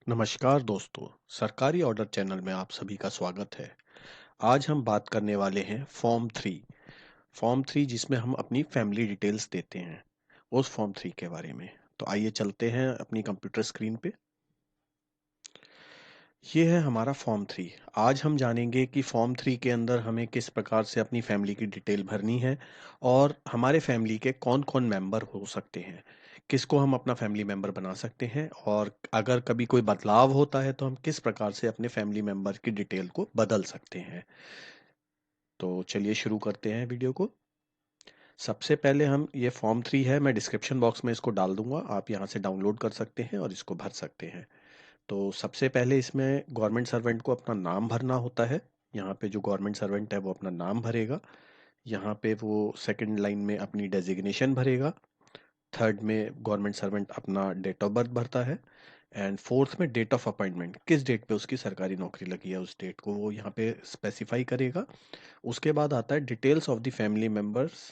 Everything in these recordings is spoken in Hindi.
नमस्कार दोस्तों, सरकारी ऑर्डर चैनल में आप सभी का स्वागत है। आज हम बात करने वाले हैं फॉर्म 3 जिसमें हम अपनी फैमिली डिटेल्स देते हैं, उस फॉर्म 3 के बारे में। तो आइए चलते हैं अपनी कंप्यूटर स्क्रीन पे। ये है हमारा फॉर्म 3। आज हम जानेंगे कि फॉर्म 3 के अंदर हमें किस प्रकार से अपनी फैमिली की डिटेल भरनी है और हमारे फैमिली के कौन-कौन मेंबर हो सकते हैं, किसको हम अपना फैमिली मेंबर बना सकते हैं और अगर कभी कोई बदलाव होता है तो हम किस प्रकार से अपने फैमिली मेंबर की डिटेल को बदल सकते हैं। तो चलिए शुरू करते हैं वीडियो को। सबसे पहले हम ये फॉर्म 3 है, मैं डिस्क्रिप्शन बॉक्स में इसको डाल दूंगा, आप यहाँ से डाउनलोड कर सकते हैं और इसको भर सकते हैं। तो सबसे पहले इसमें गवर्नमेंट सर्वेंट को अपना नाम भरना होता है। यहाँ पे जो गवर्नमेंट सर्वेंट है वो अपना नाम भरेगा। यहाँ पे वो सेकंड लाइन में अपनी डेजिग्नेशन भरेगा। थर्ड में गवर्नमेंट सर्वेंट अपना डेट ऑफ बर्थ भरता है एंड फोर्थ में डेट ऑफ अपॉइंटमेंट, किस डेट पे उसकी सरकारी नौकरी लगी है उस डेट को वो यहाँ पे स्पेसिफाई करेगा। उसके बाद आता है details of the family members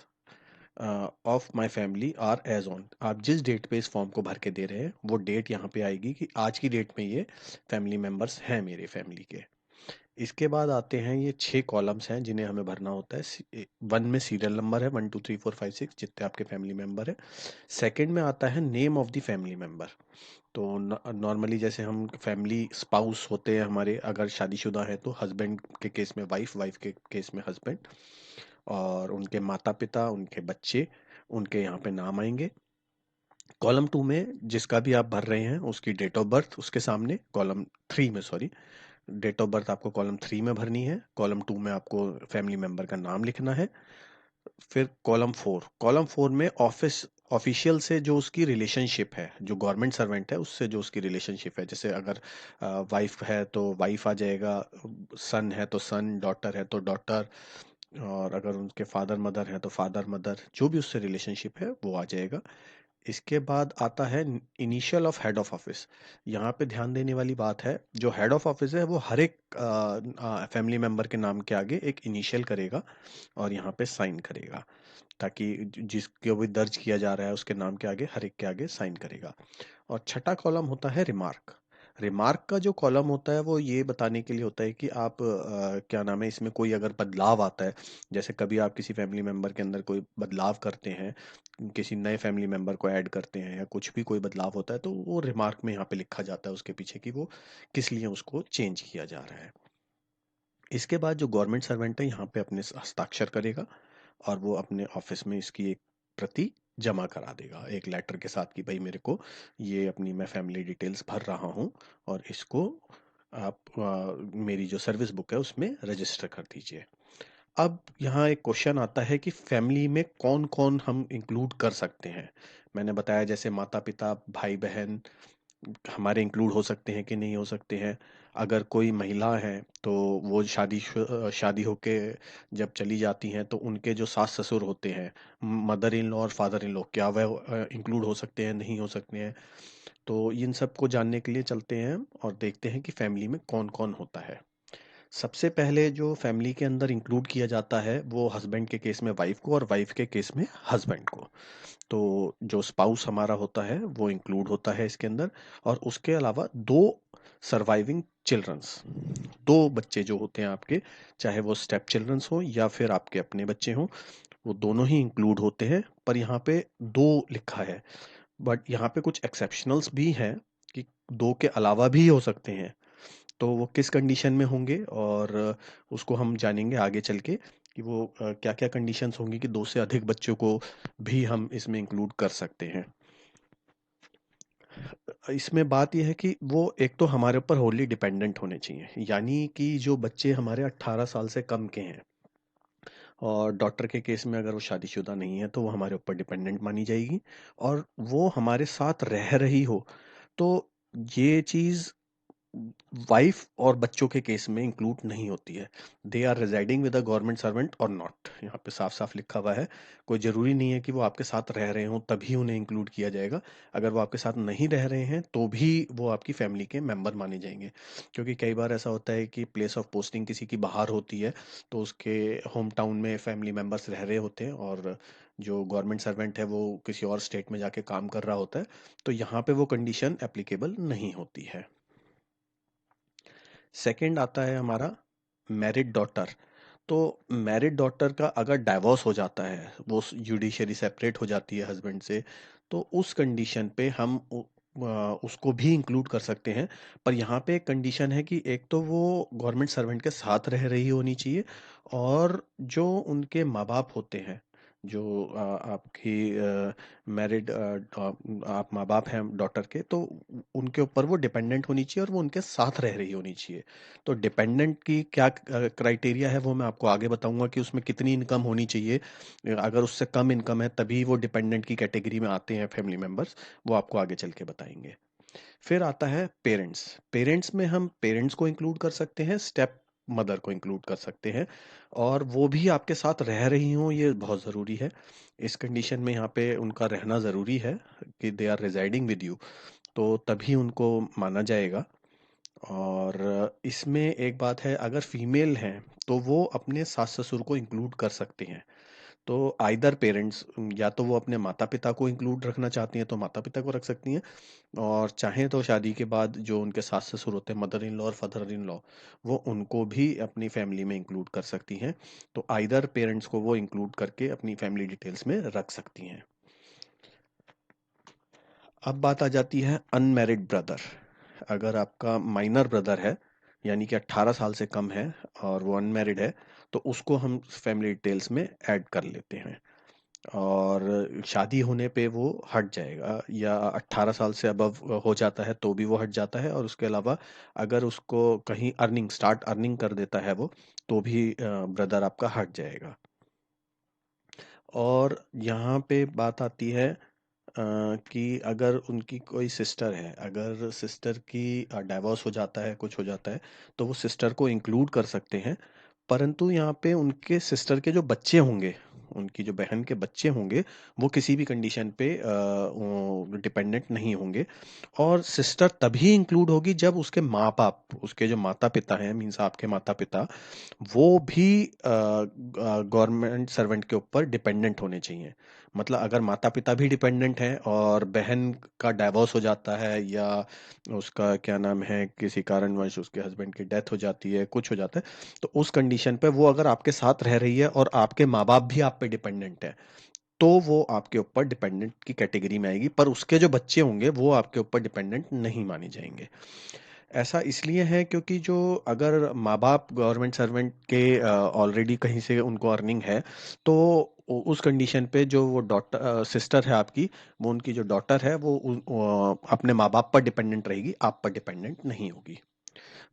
of my family are as on. आप जिस डेट पे इस फॉर्म को भर के दे रहे हैं वो डेट यहाँ पे आएगी कि आज की डेट में ये फैमिली मेंबर्स हैं मेरे फैमिली के। इसके बाद आते हैं ये 6 कॉलम्स हैं जिन्हें हमें भरना होता है। वन में सीरियल नंबर है, 1 2 3 4 5 6 जितने आपके फैमिली मेंबर है। सेकंड में आता है name of the family member. तो नॉर्मली जैसे हम फैमिली स्पाउस होते हैं हमारे, अगर शादीशुदा है तो हस्बैंड के केस में वाइफ, वाइफ के केस में हस्बैंड, और उनके माता पिता, उनके बच्चे, उनके यहाँ पे नाम आएंगे। कॉलम 2 में जिसका भी आप भर रहे हैं उसकी डेट ऑफ बर्थ उसके सामने, कॉलम 3 में सॉरी, डेट ऑफ बर्थ आपको कॉलम 3 में भरनी है। कॉलम 2 में आपको फैमिली मेंबर का नाम लिखना है। फिर कॉलम 4 में ऑफिस ऑफिशियल से जो उसकी रिलेशनशिप है, जो गवर्नमेंट सर्वेंट है उससे जो उसकी रिलेशनशिप है, जैसे अगर वाइफ है तो वाइफ आ जाएगा, सन है तो सन, डॉटर है तो डॉटर, और अगर उनके फादर मदर हैं तो फादर मदर, जो भी उससे रिलेशनशिप है वो आ जाएगा। इसके बाद आता है initial of head of office. यहाँ पे ध्यान देने वाली बात है, जो हेड ऑफ ऑफिस है वो हर एक फैमिली मेंबर के नाम के आगे एक इनिशियल करेगा और यहाँ पे साइन करेगा, ताकि जिसको भी दर्ज किया जा रहा है उसके नाम के आगे, हर एक के आगे साइन करेगा। और छठा कॉलम होता है रिमार्क। रिमार्क का जो कॉलम होता है वो ये बताने के लिए होता है कि आप क्या नाम है, इसमें कोई अगर बदलाव आता है, जैसे कभी आप किसी फैमिली मेंबर के अंदर कोई बदलाव करते हैं, किसी नए फैमिली मेंबर को ऐड करते हैं या कुछ भी कोई बदलाव होता है, तो वो रिमार्क में यहाँ पे लिखा जाता है उसके पीछे कि वो किस लिए उसको चेंज किया जा रहा है। इसके बाद जो गवर्नमेंट सर्वेंट है यहाँ पे अपने हस्ताक्षर करेगा और वो अपने ऑफिस में इसकी एक प्रति जमा करा देगा एक लेटर के साथ कि भाई मेरे को ये अपनी मैं फैमिली डिटेल्स भर रहा हूँ और इसको आप मेरी जो सर्विस बुक है उसमें रजिस्टर कर दीजिए। अब यहाँ एक क्वेश्चन आता है कि फैमिली में कौन कौन हम इंक्लूड कर सकते हैं। मैंने बताया जैसे माता पिता, भाई बहन हमारे इंक्लूड हो सकते हैं कि नहीं हो सकते हैं। अगर कोई महिला है तो वो शादी होके जब चली जाती हैं तो उनके जो सास ससुर होते हैं, मदर इन लॉ और फादर इन लॉ, क्या वह इंक्लूड हो सकते हैं, नहीं हो सकते हैं। तो इन सब को जानने के लिए चलते हैं और देखते हैं कि फैमिली में कौन कौन होता है। सबसे पहले जो फैमिली के अंदर इंक्लूड किया जाता है वो हस्बैंड के केस में वाइफ को और वाइफ के केस में हस्बैंड को। तो जो स्पाउस हमारा होता है वो इंक्लूड होता है इसके अंदर। और उसके अलावा दो सर्वाइविंग चिल्ड्रंस, दो बच्चे जो होते हैं आपके, चाहे वो स्टेप चिल्ड्रंस हो या फिर आपके अपने बच्चे हों, वो दोनों ही इंक्लूड होते हैं। पर यहाँ पे दो लिखा है, बट यहाँ पे कुछ एक्सेप्शनल्स भी हैं कि दो के अलावा भी हो सकते हैं। तो वो किस कंडीशन में होंगे और उसको हम जानेंगे आगे चल के कि वो क्या-क्या कंडीशंस होंगी कि दो से अधिक बच्चों को भी हम इसमें इंक्लूड कर सकते हैं। इसमें बात ये है कि वो एक तो हमारे ऊपर होली डिपेंडेंट होने चाहिए, यानी कि जो बच्चे हमारे 18 साल से कम के हैं, और डॉटर के केस में अगर वो शादीशुदा नहीं है तो वो हमारे ऊपर डिपेंडेंट मानी जाएगी, और वो हमारे साथ रह रही हो। तो ये चीज़ वाइफ और बच्चों के केस में इंक्लूड नहीं होती है। They are residing with a government servant और नॉट, यहाँ पे साफ साफ लिखा हुआ है। कोई जरूरी नहीं है कि वो आपके साथ रह रहे हों तभी उन्हें इंक्लूड किया जाएगा। अगर वो आपके साथ नहीं रह रहे हैं तो भी वो आपकी फैमिली के मेंबर माने जाएंगे, क्योंकि कई बार ऐसा होता है कि प्लेस ऑफ पोस्टिंग किसी की बाहर होती है तो उसके होम टाउन में फैमिली मेंबर्स रह रहे होते हैं और जो गवर्नमेंट सर्वेंट है वो किसी और स्टेट में जाके काम कर रहा होता है, तो यहाँ पे वो कंडीशन एप्लीकेबल नहीं होती है। सेकंड आता है हमारा मैरिड डॉटर। तो मैरिड डॉटर का अगर डाइवोर्स हो जाता है, वो जुडिशरी सेपरेट हो जाती है हस्बैंड से, तो उस कंडीशन पे हम उसको भी इंक्लूड कर सकते हैं। पर यहाँ पे एक कंडीशन है कि एक तो वो गवर्नमेंट सर्वेंट के साथ रह रही होनी चाहिए, और जो उनके माँ बाप होते हैं, जो आपकी मैरिड आप माँ बाप हैं डॉटर के, तो उनके ऊपर वो डिपेंडेंट होनी चाहिए और वो उनके साथ रह रही होनी चाहिए। तो डिपेंडेंट की क्या क्राइटेरिया है वो मैं आपको आगे बताऊंगा कि उसमें कितनी इनकम होनी चाहिए। अगर उससे कम इनकम है तभी वो डिपेंडेंट की कैटेगरी में आते हैं फैमिली मेंबर्स, वो आपको आगे चल के बताएंगे। फिर आता है पेरेंट्स। पेरेंट्स में हम पेरेंट्स को इंक्लूड कर सकते हैं, स्टेप मदर को इंक्लूड कर सकते हैं, और वो भी आपके साथ रह रही हों, ये बहुत ज़रूरी है। इस कंडीशन में यहाँ पे उनका रहना ज़रूरी है कि they are residing with you, तो तभी उनको माना जाएगा। और इसमें एक बात है, अगर फीमेल हैं तो वो अपने सास ससुर को इंक्लूड कर सकते हैं। तो आइदर पेरेंट्स, या तो वो अपने माता पिता को इंक्लूड रखना चाहती हैं तो माता पिता को रख सकती हैं, और चाहें तो शादी के बाद जो उनके सास ससुर होते हैं, मदर इन लॉ और फादर इन लॉ, वो उनको भी अपनी फैमिली में इंक्लूड कर सकती हैं। तो आइदर पेरेंट्स को वो इंक्लूड करके अपनी फैमिली डिटेल्स में रख सकती हैं। अब बात आ जाती है अनमैरिड ब्रदर। अगर आपका माइनर ब्रदर है, यानी कि 18 साल से कम है, और वो अनमैरिड है, तो उसको हम फैमिली डिटेल्स में ऐड कर लेते हैं, और शादी होने पे वो हट जाएगा, या 18 साल से अबव हो जाता है तो भी वो हट जाता है। और उसके अलावा अगर उसको कहीं स्टार्ट अर्निंग कर देता है वो, तो भी ब्रदर आपका हट जाएगा। और यहाँ पे बात आती है कि अगर उनकी कोई सिस्टर है, अगर सिस्टर की डाइवोर्स हो जाता है, कुछ हो जाता है, तो वो सिस्टर को इंक्लूड कर सकते हैं। परंतु यहाँ पे उनके सिस्टर के जो बच्चे होंगे, उनकी जो बहन के बच्चे होंगे, वो किसी भी कंडीशन पे डिपेंडेंट नहीं होंगे। और सिस्टर तभी इंक्लूड होगी जब उसके माँ बाप, उसके जो माता पिता हैं, मीन्स आपके माता पिता, वो भी गवर्नमेंट सर्वेंट के ऊपर डिपेंडेंट होने चाहिए। मतलब अगर माता पिता भी डिपेंडेंट हैं और बहन का डाइवोर्स हो जाता है, या उसका क्या नाम है, किसी कारणवश उसके हस्बैंड की डेथ हो जाती है, कुछ हो जाता है, तो उस कंडीशन पे वो अगर आपके साथ रह रही है और आपके माँ बाप भी आप पे डिपेंडेंट है, तो वो आपके ऊपर डिपेंडेंट की कैटेगरी में आएगी। पर उसके जो बच्चे होंगे वो आपके ऊपर डिपेंडेंट नहीं माने जाएंगे। ऐसा इसलिए है क्योंकि जो, अगर माँ बाप गवर्नमेंट सर्वेंट के ऑलरेडी कहीं से उनको अर्निंग है, तो उस कंडीशन पे जो वो डॉटर सिस्टर है आपकी, वो उनकी जो डॉटर है वो अपने माँ बाप पर डिपेंडेंट रहेगी, आप पर डिपेंडेंट नहीं होगी।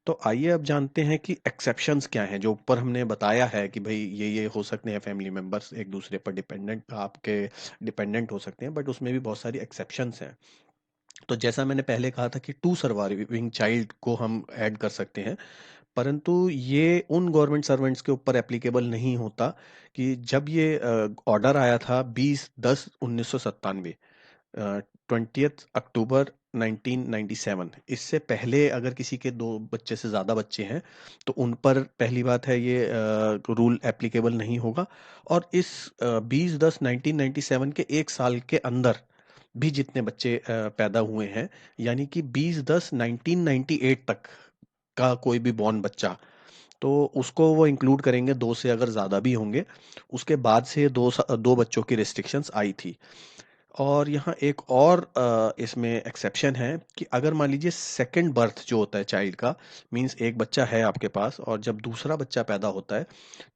तो आइए अब जानते हैं कि एक्सेप्शंस क्या हैं। जो ऊपर हमने बताया है कि भाई ये हो सकते हैं फैमिली मेंबर्स एक दूसरे पर डिपेंडेंट, आपके डिपेंडेंट हो सकते हैं, बट उसमें भी बहुत सारी एक्सेप्शंस हैं। तो जैसा मैंने पहले कहा था कि टू सर्वाइविंग चाइल्ड को हम ऐड कर सकते हैं, परंतु ये उन गवर्नमेंट सर्वेंट्स के ऊपर एप्लीकेबल नहीं होता। कि जब ये ऑर्डर आया था 20/10/1997, 20 अक्टूबर 1997, इससे पहले अगर किसी के दो बच्चे से ज़्यादा बच्चे हैं, तो उन पर पहली बात है ये रूल एप्लीकेबल नहीं होगा। और इस 20/10/1997 के एक साल के अंदर भी जितने बच्चे पैदा हुए हैं, यानी कि 20/10/1998 तक का कोई भी बॉर्न बच्चा, तो उसको वो इंक्लूड करेंगे, दो से अगर ज़्यादा भी होंगे। उसके बाद से दो बच्चों की रिस्ट्रिक्शंस आई थी। और यहाँ एक और इसमें एक्सेप्शन है कि अगर मान लीजिए सेकंड बर्थ जो होता है चाइल्ड का, मींस एक बच्चा है आपके पास और जब दूसरा बच्चा पैदा होता है,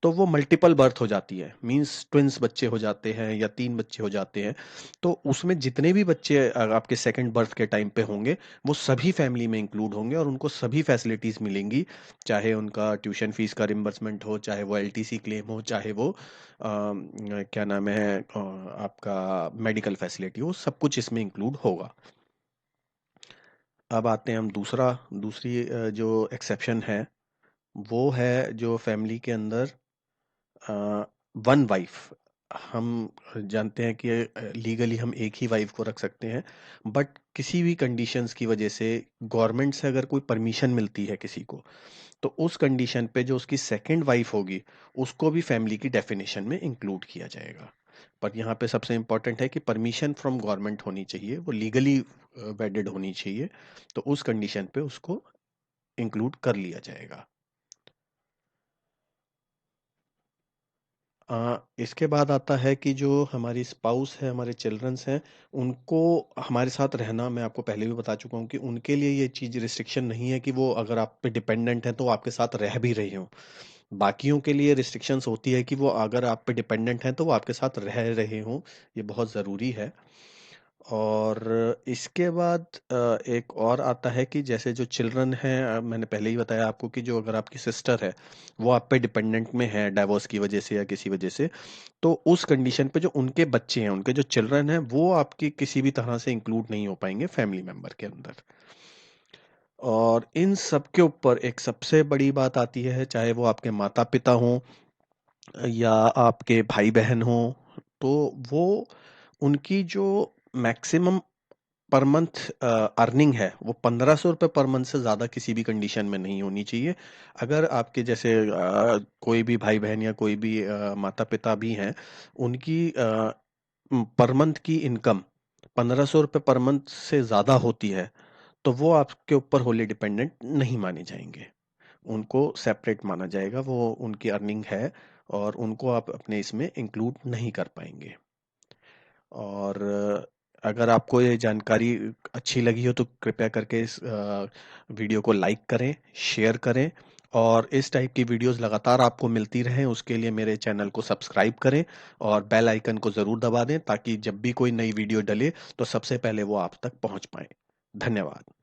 तो वो मल्टीपल बर्थ हो जाती है, मींस ट्विंस बच्चे हो जाते हैं या तीन बच्चे हो जाते हैं। तो उसमें जितने भी बच्चे आपके सेकंड बर्थ के टाइम पे होंगे, वो सभी फैमिली में इंक्लूड होंगे और उनको सभी फैसिलिटीज मिलेंगी। चाहे उनका ट्यूशन फीस का रिम्बर्समेंट हो, चाहे वो एलटीसी क्लेम हो, चाहे वो क्या नाम है आपका मेडिकल फैसिलिटी हो, सब कुछ इसमें इंक्लूड होगा। अब आते हैं हम दूसरी जो एक्सेप्शन है, वो है जो फैमिली के अंदर वन वाइफ। हम जानते हैं कि लीगली हम एक ही वाइफ को रख सकते हैं, बट किसी भी कंडीशंस की वजह से गवर्नमेंट से अगर कोई परमिशन मिलती है किसी को, तो उस कंडीशन पे जो उसकी सेकंड वाइफ होगी, उसको भी फैमिली की डेफिनेशन में इंक्लूड किया जाएगा। पर यहाँ पे सबसे इम्पोर्टेंट है कि परमिशन फ्रॉम गवर्नमेंट होनी चाहिए, वो लीगली वेडेड होनी चाहिए, तो उस कंडीशन पे उसको इंक्लूड कर लिया जाएगा। इसके बाद आता है कि जो हमारी स्पाउस है, हमारे चिल्ड्रंस हैं, उनको हमारे साथ रहना, मैं आपको पहले भी बता चुका हूँ कि उनके लिए ये चीज़ रिस्ट्रिक्शन नहीं है कि वो अगर आप पे डिपेंडेंट हैं तो वो आपके साथ रह भी रहे हों। बाकियों के लिए रिस्ट्रिक्शंस होती है कि वो अगर आप पे डिपेंडेंट हैं तो वो आपके साथ रह रहे हों, ये बहुत ज़रूरी है। और इसके बाद एक और आता है कि जैसे जो चिल्ड्रन हैं, मैंने पहले ही बताया आपको कि जो अगर आपकी सिस्टर है, वो आप पे डिपेंडेंट में है डाइवोर्स की वजह से या किसी वजह से, तो उस कंडीशन पे जो उनके बच्चे हैं, उनके जो चिल्ड्रन हैं, वो आपकी किसी भी तरह से इंक्लूड नहीं हो पाएँगे फैमिली मेंबर के अंदर। और इन सब के ऊपर एक सबसे बड़ी बात आती है, चाहे वो आपके माता-पिता हों या आपके भाई-बहन हों, तो वो उनकी जो मैक्सिमम पर मंथ अर्निंग है, वो ₹1500 पर मंथ से ज़्यादा किसी भी कंडीशन में नहीं होनी चाहिए। अगर आपके जैसे कोई भी भाई-बहन या कोई भी माता-पिता भी हैं, उनकी पर मंथ की इनकम ₹1500 पर मंथ से ज़्यादा होती है, तो वो आपके ऊपर होली डिपेंडेंट नहीं माने जाएँगे। उनको सेपरेट माना जाएगा, वो उनकी अर्निंग है और उनको आप अपने इसमें इंक्लूड नहीं कर पाएँगे। और अगर आपको ये जानकारी अच्छी लगी हो तो कृपया करके इस वीडियो को लाइक करें, शेयर करें और इस टाइप की वीडियोस लगातार आपको मिलती रहें, उसके लिए मेरे चैनल को सब्सक्राइब करें और बेल आइकन को ज़रूर दबा दें ताकि जब भी कोई नई वीडियो डले तो सबसे पहले वो आप तक पहुंच पाए। धन्यवाद।